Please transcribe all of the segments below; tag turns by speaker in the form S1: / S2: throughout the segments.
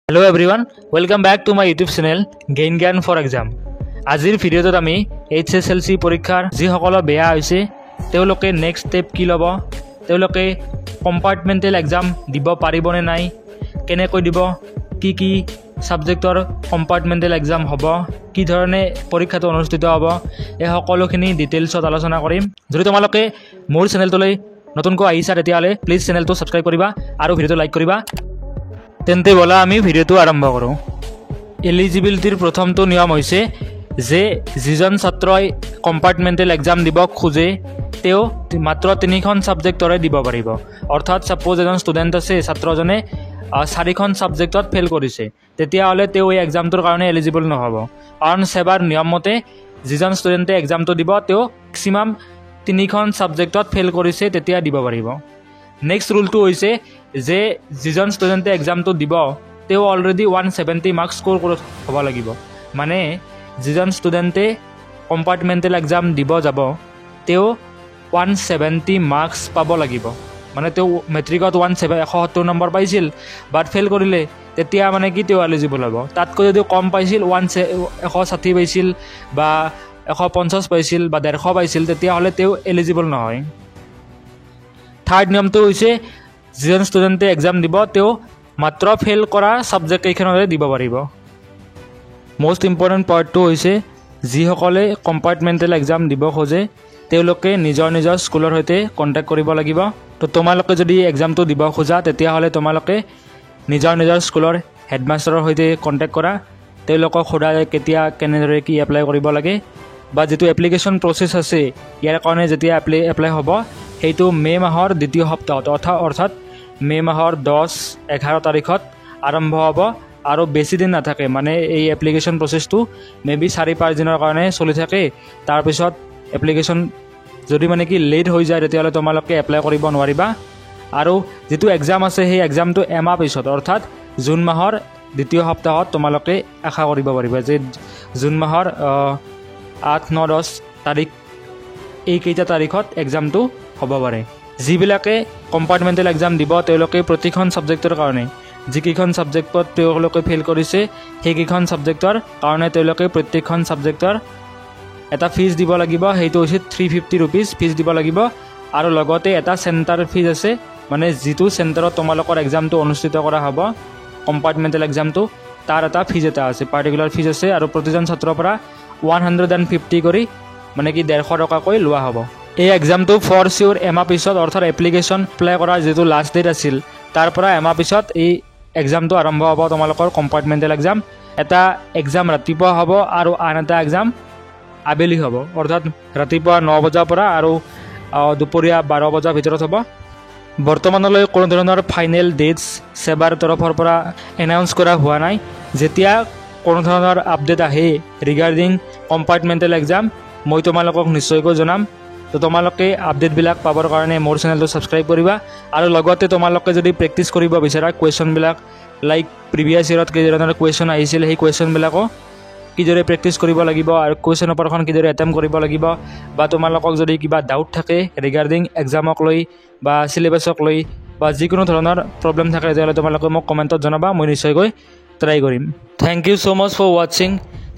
S1: Hello everyone, welcome back to my YouTube channel Gain Gyan for Exam. আজিৰ ভিডিঅ'টোত আমি HSLC পৰীক্ষাৰ যিসকলৰ বেয়া হৈছে তেওঁলোকে নেক্সট ষ্টেপ কি ল'ব, তেওঁলোকে কম্পাৰ্টমেণ্টেল এক্সাম দিব পাৰিবনে নাই, কেনেকৈ দিব, কি কি সাবজেক্টৰ কম্পাৰ্টমেণ্টেল এক্সাম হ'ব, কি ধৰণে পৰীক্ষাটো অনুষ্ঠিত হ'ব, এই সকলোখিনি ডিটেইলছত আলোচনা কৰিম। যদি তোমালোকে মোৰ চেনেলটোলৈ নতুনকৈ আহিছা তেতিয়াহ'লে প্লিজ চেনেলটো ছাবস্ক্ৰাইব কৰিবা আৰু ভিডিঅ'টো লাইক কৰিবা। তেন্তে বলা আমি ভিডিঅ'টো আৰম্ভ কৰোঁ। এলিজিবিলিটিৰ প্ৰথমটো নিয়ম হৈছে যে যিজন ছাত্ৰই কম্পাৰ্টমেণ্টেল এক্সাম দিব খোজে তেওঁ মাত্ৰ 3খন ছাবজেক্টৰে দিব পাৰিব। অৰ্থাৎ ছাপ'জ এজন ষ্টুডেণ্ট আছে, ছাত্ৰজনে 4খন ছাবজেক্টত ফেইল কৰিছে, তেতিয়াহ'লে তেওঁ এই এক্সামটোৰ কাৰণে এলিজিবল নহ'ব। কাৰণ সেবাৰ নিয়ম মতে যিজন ষ্টুডেণ্টে এক্সামটো দিব তেওঁ মেক্সিমাম 3খন ছাবজেক্টত ফেইল কৰিছে তেতিয়া দিব পাৰিব। নেক্সট ৰুলটো হৈছে যে যিজন ষ্টুডেণ্টে এক্সামটো দিব তেওঁ অলৰেডি 170 মাৰ্কছ স্ক'ৰ হ'ব লাগিব। মানে যিজন ষ্টুডেণ্টে কম্পাৰ্টমেণ্টেল এক্সাম দিব যাব তেওঁ 170 মাৰ্কছ পাব লাগিব। মানে তেওঁ মেট্ৰিকত 170 নম্বৰ পাইছিল বাট ফেইল কৰিলে, তেতিয়া মানে কি তেওঁ এলিজিবল হ'ব। তাতকৈ যদি কম পাইছিল 160 পাইছিল বা 150 পাইছিল বা 150 পাইছিল তেতিয়াহ'লে তেওঁ এলিজিবল নহয়। থাৰ্ড নিয়মটো হৈছে যিজন ষ্টুডেণ্টে এক্সাম দিব তেওঁ মাত্ৰ ফেইল কৰা ছাবজেক্ট কেইখনতে দিব পাৰিব। মষ্ট ইম্পৰ্টেণ্ট পাৰ্টটো হৈছে যিসকলে কম্পাৰ্টমেণ্টেল এক্সাম দিব খোজে তেওঁলোকে নিজৰ স্কুলৰ সৈতে কণ্টেক্ট কৰিব লাগিব। তো তোমালোকে যদি এক্সামটো দিব খোজা তেতিয়াহ'লে তোমালোকে নিজৰ স্কুলৰ হেডমাষ্টাৰৰ সৈতে কণ্টেক্ট কৰা, তেওঁলোকক সোধা কেতিয়া কেনেদৰে কি এপ্লাই কৰিব লাগে বা যিটো এপ্লিকেশ্যন প্ৰচেছ আছে ইয়াৰ কাৰণে যেতিয়া এপ্লাই হ'ব সেইটো মে' মাহৰ দ্বিতীয় সপ্তাহত অৰ্থাৎ মে' মাহৰ 10-11 তাৰিখত আৰম্ভ হ'ব আৰু বেছি দিন নাথাকে। মানে এই এপ্লিকেশ্যন প্ৰচেছটো মেবি 4-5 দিনৰ কাৰণে চলি থাকে। তাৰপিছত এপ্লিকেশ্যন যদি মানে কি লেট হৈ যায় তেতিয়াহ'লে তোমালোকে এপ্লাই কৰিব নোৱাৰিবা। আৰু যিটো এক্সাম আছে সেই এক্সামটো এমাহ পিছত অৰ্থাৎ জুন মাহৰ দ্বিতীয় সপ্তাহত তোমালোকে আশা কৰিব পাৰিবা যে জুন মাহৰ 8-9-10 তাৰিখ এইকেইটা তাৰিখত এক্সামটো হ'ব পাৰে। যিবিলাকে কম্পাৰ্টমেণ্টেল এক্সাম দিব তেওঁলোকে প্ৰতিখন ছাবজেক্টৰ কাৰণে যিকেইখন ছাবজেক্টত তেওঁলোকে ফেইল কৰিছে সেইকেইখন ছাবজেক্টৰ কাৰণে তেওঁলোকে প্ৰত্যেকখন ছাবজেক্টৰ এটা ফিজ দিব লাগিব। সেইটো হৈছে 350 ৰুপিজ ফিজ দিব লাগিব। আৰু লগতে এটা চেণ্টাৰ ফিজ আছে, মানে যিটো চেণ্টাৰত তোমালোকৰ এক্সামটো অনুষ্ঠিত কৰা হ'ব কম্পাৰ্টমেণ্টেল এক্সামটো তাৰ এটা ফিজ এটা আছে, পাৰ্টিকুলাৰ ফিজ আছে। আৰু প্ৰতিজন ছাত্ৰৰ পৰা 150 কৰি মানে কি 150 টকাকৈ লোৱা হ'ব। এই এক্সামটো ফৰ চিয়'ৰ এমাহ পিছত অৰ্থাৎ এপ্লিকেশ্যন এপ্লাই কৰাৰ যিটো লাষ্ট ডেট আছিল তাৰ পৰা এমাহ পিছত এই এক্সামটো আৰম্ভ হ'ব। তোমালোকৰ কম্পাৰ্টমেণ্টেল এক্সাম এটা এক্সাম ৰাতিপুৱা হ'ব আৰু আন এটা এক্সাম আবেলি হ'ব। অৰ্থাৎ ৰাতিপুৱা 9 বজাৰ পৰা আৰু দুপৰীয়া 12 বজাৰ ভিতৰত হ'ব। বৰ্তমানলৈ কোনো ধৰণৰ ফাইনেল ডেটছ সেবাৰ তৰফৰ পৰা এনাউন্স কৰা হোৱা নাই। যেতিয়া কোনো ধৰণৰ আপডেট আহে ৰিগাৰ্ডিং কম্পাৰ্টমেণ্টেল এক্সাম মই তোমালোকক নিশ্চয়কৈ জনাম। তো তোমালোকে আপডেটবিলাক পাবৰ কাৰণে মোৰ চেনেলটো ছাবস্ক্ৰাইব কৰিবা। আৰু লগতে তোমালোকে যদি প্ৰেক্টিছ কৰিব বিচাৰা কুৱেশ্যনবিলাক লাইক প্ৰিভিয়াছ ইয়েৰত কেইধৰণৰ কুৱেশ্যন আহিছিল সেই কুৱেশ্যনবিলাকো কিদৰে প্ৰেক্টিছ কৰিব লাগিব আৰু কুৱেশ্যন পেপাৰখন কিদৰে এটেম্প কৰিব লাগিব, বা তোমালোকক যদি কিবা ডাউট থাকে ৰিগাৰ্ডিং এক্সামক লৈ বা চিলেবাছক লৈ বা যিকোনো ধৰণৰ প্ৰব্লেম থাকে তেতিয়াহ'লে তোমালোকে মোক কমেণ্টত জনাবা, মই নিশ্চয়কৈ ট্ৰাই কৰিম। Thank you so' much for ৱাচিং।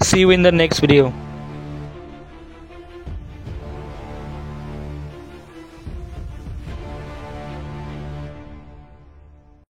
S1: See you in the next video'.